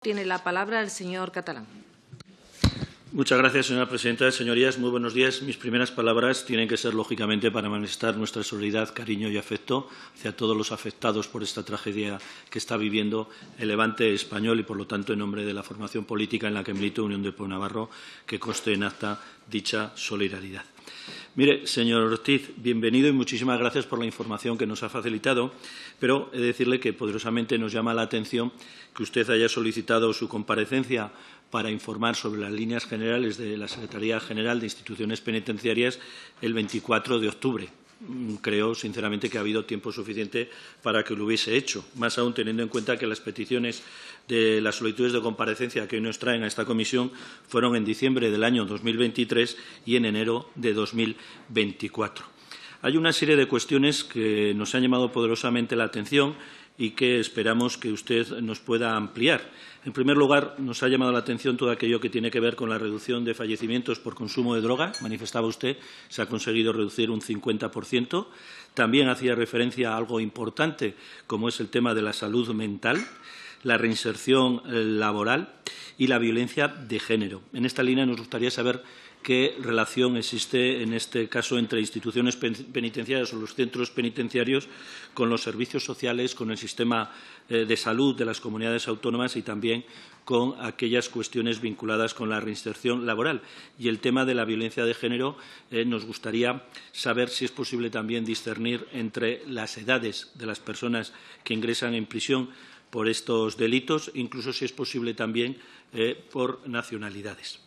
Tiene la palabra el señor Catalán. Muchas gracias, señora presidenta. Señorías, muy buenos días. Mis primeras palabras tienen que ser, lógicamente, para manifestar nuestra solidaridad, cariño y afecto hacia todos los afectados por esta tragedia que está viviendo el Levante español y, por lo tanto, en nombre de la formación política en la que milito, Unión del Pueblo Navarro, que conste en acta dicha solidaridad. Mire, señor Ortiz, bienvenido y muchísimas gracias por la información que nos ha facilitado, pero he de decirle que poderosamente nos llama la atención que usted haya solicitado su comparecencia para informar sobre las líneas generales de la Secretaría General de Instituciones Penitenciarias el 24 de octubre. Creo, sinceramente, que ha habido tiempo suficiente para que lo hubiese hecho, más aún teniendo en cuenta que las peticiones de las solicitudes de comparecencia que hoy nos traen a esta comisión fueron en diciembre del año 2023 y en enero de 2024. Hay una serie de cuestiones que nos han llamado poderosamente la atención y que esperamos que usted nos pueda ampliar. En primer lugar, nos ha llamado la atención todo aquello que tiene que ver con la reducción de fallecimientos por consumo de droga. Manifestaba usted, se ha conseguido reducir un 50%. También hacía referencia a algo importante, como es el tema de la salud mental, la reinserción laboral y la violencia de género. En esta línea nos gustaría saber qué relación existe, en este caso, entre instituciones penitenciarias o los centros penitenciarios con los servicios sociales, con el sistema de salud de las comunidades autónomas y también con aquellas cuestiones vinculadas con la reinserción laboral. Y el tema de la violencia de género, nos gustaría saber si es posible también discernir entre las edades de las personas que ingresan en prisión por estos delitos, incluso si es posible también por nacionalidades.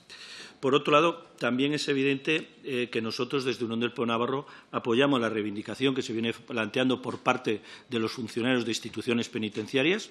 Por otro lado, también es evidente que nosotros, desde Unión del Pueblo Navarro, apoyamos la reivindicación que se viene planteando por parte de los funcionarios de instituciones penitenciarias.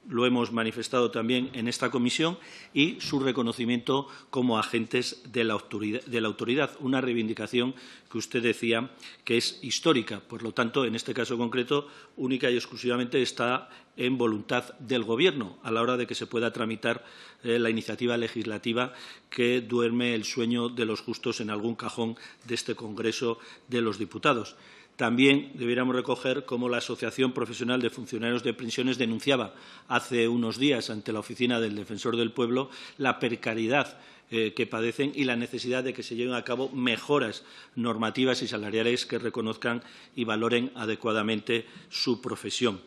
Lo hemos manifestado también en esta comisión, y su reconocimiento como agentes de la autoridad, una reivindicación que usted decía que es histórica. Por lo tanto, en este caso concreto, única y exclusivamente está en voluntad del Gobierno a la hora de que se pueda tramitar la iniciativa legislativa que duerme el sueño de los justos en algún cajón de este Congreso de los Diputados. También debiéramos recoger cómo la Asociación Profesional de Funcionarios de Prisiones denunciaba hace unos días ante la Oficina del Defensor del Pueblo la precariedad que padecen y la necesidad de que se lleven a cabo mejoras normativas y salariales que reconozcan y valoren adecuadamente su profesión.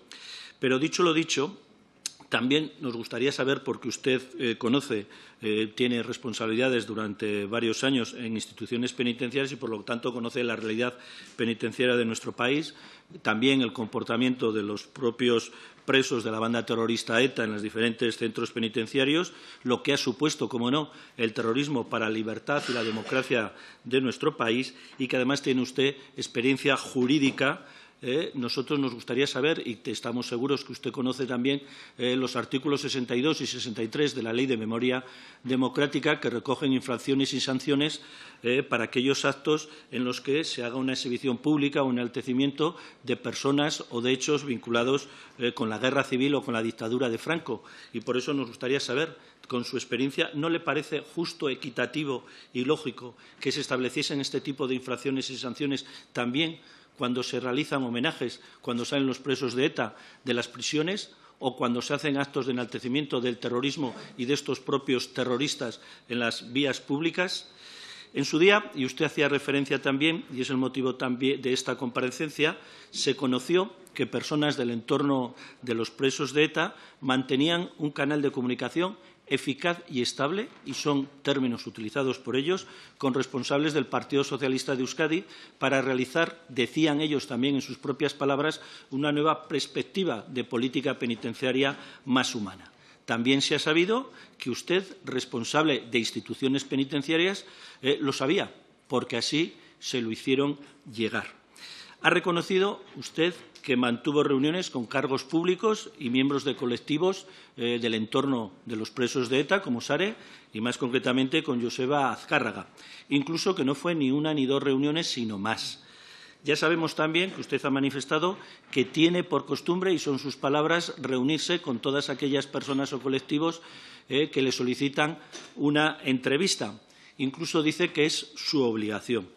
Pero, dicho lo dicho, también nos gustaría saber, porque usted tiene responsabilidades durante varios años en instituciones penitenciarias y, por lo tanto, conoce la realidad penitenciaria de nuestro país, también el comportamiento de los propios presos de la banda terrorista ETA en los diferentes centros penitenciarios, lo que ha supuesto, como no, el terrorismo para la libertad y la democracia de nuestro país, y que además tiene usted experiencia jurídica. Nosotros nos gustaría saber, y estamos seguros que usted conoce también los artículos 62 y 63 de la Ley de Memoria Democrática, que recogen infracciones y sanciones para aquellos actos en los que se haga una exhibición pública o un enaltecimiento de personas o de hechos vinculados con la guerra civil o con la dictadura de Franco. Y por eso nos gustaría saber, con su experiencia, ¿no le parece justo, equitativo y lógico que se estableciesen este tipo de infracciones y sanciones también cuando se realizan homenajes, cuando salen los presos de ETA de las prisiones, o cuando se hacen actos de enaltecimiento del terrorismo y de estos propios terroristas en las vías públicas? En su día, y usted hacía referencia también, y es el motivo también de esta comparecencia, se conoció que personas del entorno de los presos de ETA mantenían un canal de comunicación eficaz y estable, y son términos utilizados por ellos, con responsables del Partido Socialista de Euskadi para realizar, decían ellos también en sus propias palabras, una nueva perspectiva de política penitenciaria más humana. También se ha sabido que usted, responsable de instituciones penitenciarias, lo sabía, porque así se lo hicieron llegar. Ha reconocido usted que mantuvo reuniones con cargos públicos y miembros de colectivos del entorno de los presos de ETA, como Sare, y más concretamente con Joseba Azcárraga. Incluso que no fue ni una ni dos reuniones, sino más. Ya sabemos también que usted ha manifestado que tiene por costumbre, y son sus palabras, reunirse con todas aquellas personas o colectivos que le solicitan una entrevista. Incluso dice que es su obligación.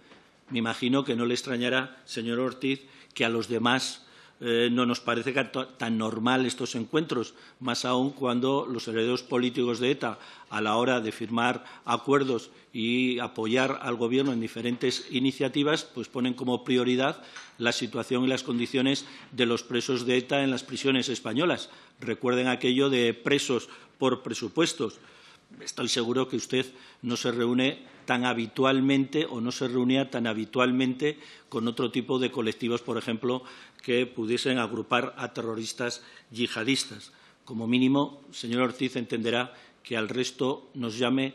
Me imagino que no le extrañará, señor Ortiz, que a los demás no nos parece tan normal estos encuentros, más aún cuando los herederos políticos de ETA, a la hora de firmar acuerdos y apoyar al Gobierno en diferentes iniciativas, pues ponen como prioridad la situación y las condiciones de los presos de ETA en las prisiones españolas. Recuerden aquello de presos por presupuestos. Estoy seguro que usted no se reúne tan habitualmente o no se reunía tan habitualmente con otro tipo de colectivos, por ejemplo, que pudiesen agrupar a terroristas yihadistas. Como mínimo, señor Ortiz, entenderá que al resto nos llame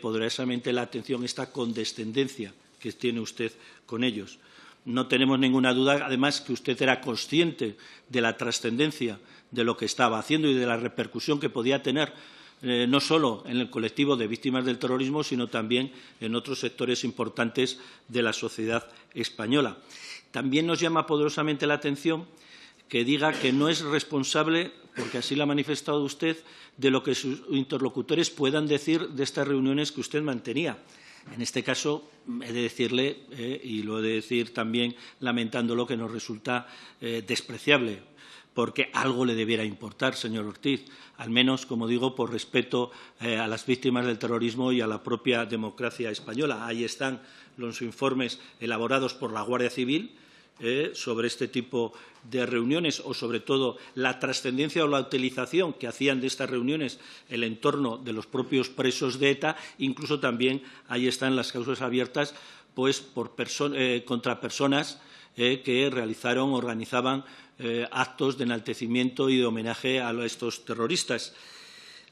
poderosamente la atención esta condescendencia que tiene usted con ellos. No tenemos ninguna duda, además, que usted era consciente de la trascendencia de lo que estaba haciendo y de la repercusión que podía tener no solo en el colectivo de víctimas del terrorismo, sino también en otros sectores importantes de la sociedad española. También nos llama poderosamente la atención que diga que no es responsable, porque así lo ha manifestado usted, de lo que sus interlocutores puedan decir de estas reuniones que usted mantenía. En este caso, he de decirle, y lo he de decir también lamentándolo, que nos resulta despreciable, porque algo le debiera importar, señor Ortiz, al menos, como digo, por respeto a las víctimas del terrorismo y a la propia democracia española. Ahí están los informes elaborados por la Guardia Civil sobre este tipo de reuniones o, sobre todo, la trascendencia o la utilización que hacían de estas reuniones el entorno de los propios presos de ETA. Incluso también ahí están las causas abiertas pues, contra personas que realizaron, organizaban actos de enaltecimiento y de homenaje a estos terroristas.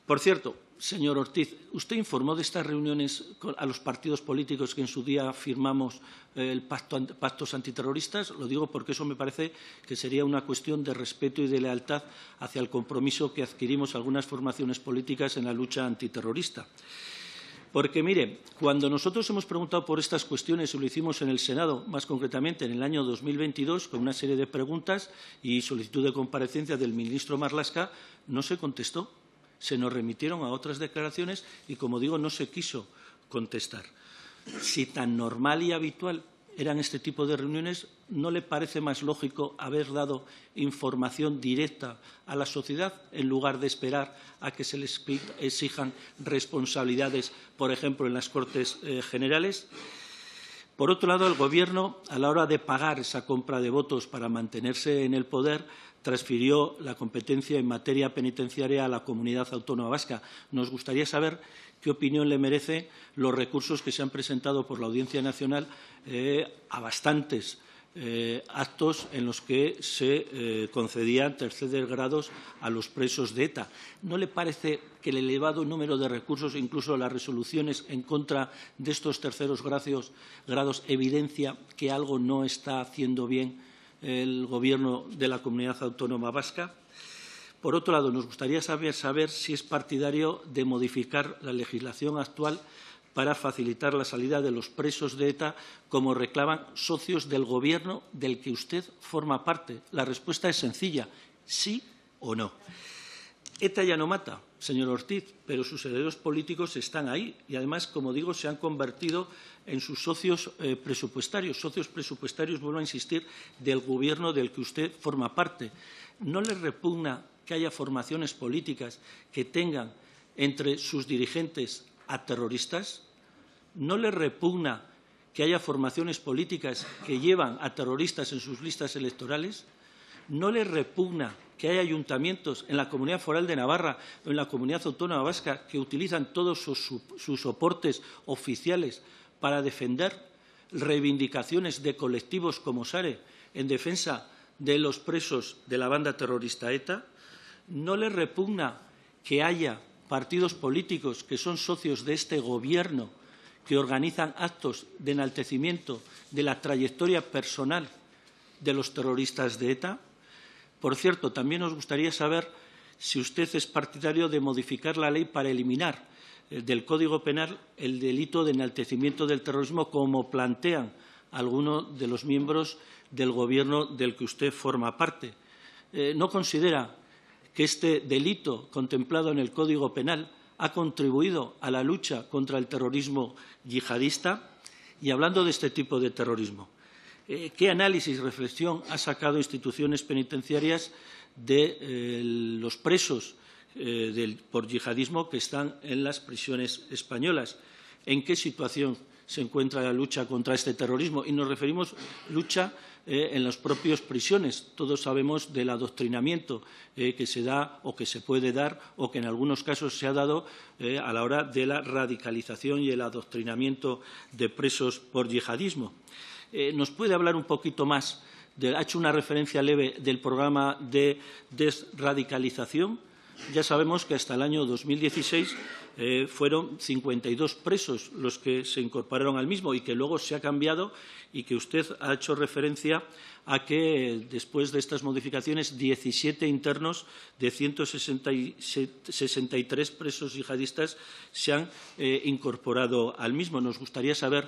Por cierto, señor Ortiz, ¿usted informó de estas reuniones a los partidos políticos que en su día firmamos el pactos antiterroristas? Lo digo porque eso me parece que sería una cuestión de respeto y de lealtad hacia el compromiso que adquirimos algunas formaciones políticas en la lucha antiterrorista. Porque, mire, cuando nosotros hemos preguntado por estas cuestiones, y lo hicimos en el Senado, más concretamente en el año 2022, con una serie de preguntas y solicitud de comparecencia del ministro Marlaska, no se contestó. Se nos remitieron a otras declaraciones y, como digo, no se quiso contestar. Si tan normal y habitual eran este tipo de reuniones, ¿no le parece más lógico haber dado información directa a la sociedad en lugar de esperar a que se les exijan responsabilidades, por ejemplo, en las Cortes Generales? Por otro lado, el Gobierno, a la hora de pagar esa compra de votos para mantenerse en el poder, transfirió la competencia en materia penitenciaria a la Comunidad Autónoma Vasca. Nos gustaría saber qué opinión le merecen los recursos que se han presentado por la Audiencia Nacional a bastantes actos en los que se concedían terceros grados a los presos de ETA. ¿No le parece que el elevado número de recursos, incluso las resoluciones en contra de estos terceros grados, evidencia que algo no está haciendo bien el Gobierno de la Comunidad Autónoma Vasca? Por otro lado, nos gustaría saber si es partidario de modificar la legislación actual para facilitar la salida de los presos de ETA, como reclaman socios del Gobierno del que usted forma parte. La respuesta es sencilla, sí o no. ETA ya no mata, señor Ortiz, pero sus herederos políticos están ahí y, además, como digo, se han convertido en sus socios presupuestarios. Socios presupuestarios, vuelvo a insistir, del Gobierno del que usted forma parte. ¿No le repugna que haya formaciones políticas que tengan entre sus dirigentes a terroristas? ¿No le repugna que haya formaciones políticas que llevan a terroristas en sus listas electorales? ¿No le repugna que haya ayuntamientos en la Comunidad Foral de Navarra o en la Comunidad Autónoma Vasca que utilizan todos sus soportes oficiales para defender reivindicaciones de colectivos como SARE en defensa de los presos de la banda terrorista ETA? ¿No le repugna que haya partidos políticos que son socios de este Gobierno que organizan actos de enaltecimiento de la trayectoria personal de los terroristas de ETA? Por cierto, también nos gustaría saber si usted es partidario de modificar la ley para eliminar del Código Penal el delito de enaltecimiento del terrorismo, como plantean algunos de los miembros del Gobierno del que usted forma parte. ¿No considera que este delito contemplado en el Código Penal ha contribuido a la lucha contra el terrorismo yihadista? Y hablando de este tipo de terrorismo, ¿Qué análisis y reflexión ha sacado instituciones penitenciarias de los presos por yihadismo que están en las prisiones españolas? ¿En qué situación se encuentra la lucha contra este terrorismo? Y nos referimos a lucha en las propias prisiones. Todos sabemos del adoctrinamiento que se da o que se puede dar o que en algunos casos se ha dado a la hora de la radicalización y el adoctrinamiento de presos por yihadismo. ¿Nos puede hablar un poquito más? Ha hecho una referencia leve del programa de desradicalización. Ya sabemos que hasta el año 2016 fueron 52 presos los que se incorporaron al mismo y que luego se ha cambiado y que usted ha hecho referencia a que después de estas modificaciones 17 internos de 163 presos yihadistas se han incorporado al mismo. Nos gustaría saber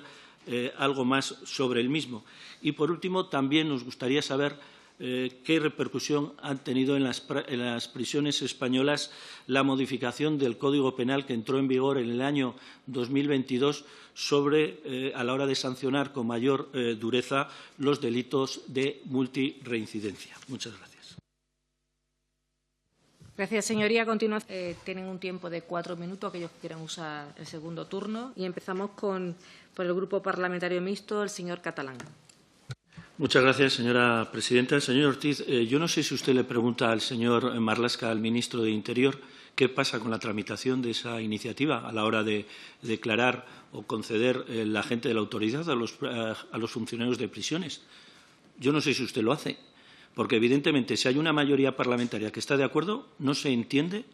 algo más sobre el mismo. Y, por último, también nos gustaría saber qué repercusión han tenido en las prisiones españolas la modificación del Código Penal que entró en vigor en el año 2022 a la hora de sancionar con mayor dureza los delitos de multirreincidencia. Muchas gracias. Gracias, señoría. A continuación, tienen un tiempo de 4 minutos, aquellos que quieran usar el segundo turno. Y empezamos por el Grupo Parlamentario Mixto, el señor Catalán. Muchas gracias, señora presidenta. Señor Ortiz, yo no sé si usted le pregunta al señor Marlaska, al ministro de Interior, qué pasa con la tramitación de esa iniciativa a la hora de declarar o conceder la agente de la autoridad a los funcionarios de prisiones. Yo no sé si usted lo hace, porque evidentemente si hay una mayoría parlamentaria que está de acuerdo, no se entiende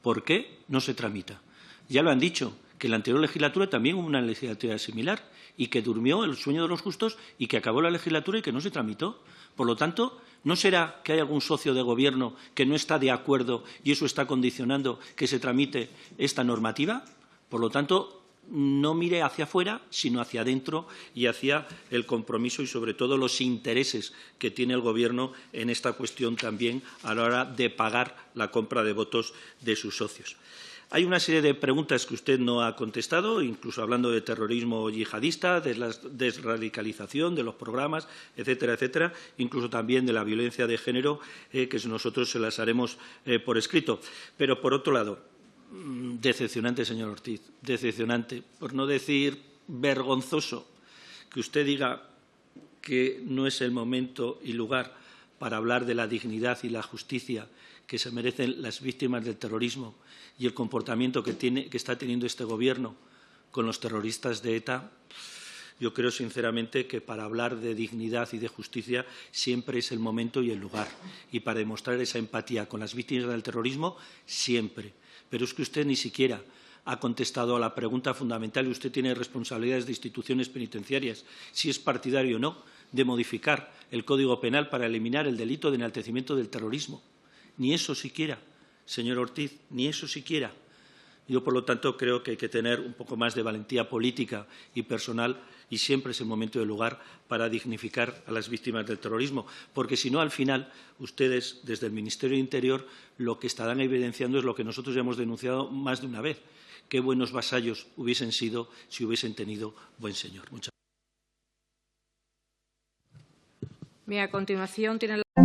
por qué no se tramita. Ya lo han dicho, que en la anterior legislatura también hubo una legislatura similar y que durmió el sueño de los justos y que acabó la legislatura y que no se tramitó. Por lo tanto, ¿no será que hay algún socio de Gobierno que no está de acuerdo y eso está condicionando que se tramite esta normativa? Por lo tanto, no mire hacia afuera, sino hacia adentro y hacia el compromiso y, sobre todo, los intereses que tiene el Gobierno en esta cuestión también a la hora de pagar la compra de votos de sus socios. Hay una serie de preguntas que usted no ha contestado, incluso hablando de terrorismo yihadista, de la desradicalización, de los programas, etcétera, etcétera, incluso también de la violencia de género, que nosotros se las haremos por escrito. Pero, por otro lado, decepcionante, señor Ortiz, decepcionante, por no decir vergonzoso, que usted diga que no es el momento y lugar para hablar de la dignidad y la justicia que se merecen las víctimas del terrorismo y el comportamiento que está teniendo este Gobierno con los terroristas de ETA. Yo creo sinceramente que para hablar de dignidad y de justicia siempre es el momento y el lugar. Y para demostrar esa empatía con las víctimas del terrorismo, siempre. Pero es que usted ni siquiera ha contestado a la pregunta fundamental y usted tiene responsabilidades de instituciones penitenciarias, si es partidario o no de modificar el Código Penal para eliminar el delito de enaltecimiento del terrorismo. Ni eso siquiera, señor Ortiz, ni eso siquiera. Yo, por lo tanto, creo que hay que tener un poco más de valentía política y personal y siempre es el momento y el lugar para dignificar a las víctimas del terrorismo, porque si no, al final, ustedes, desde el Ministerio de Interior, lo que estarán evidenciando es lo que nosotros ya hemos denunciado más de una vez. Qué buenos vasallos hubiesen sido si hubiesen tenido buen señor. Muchas gracias. Bien, a continuación tiene la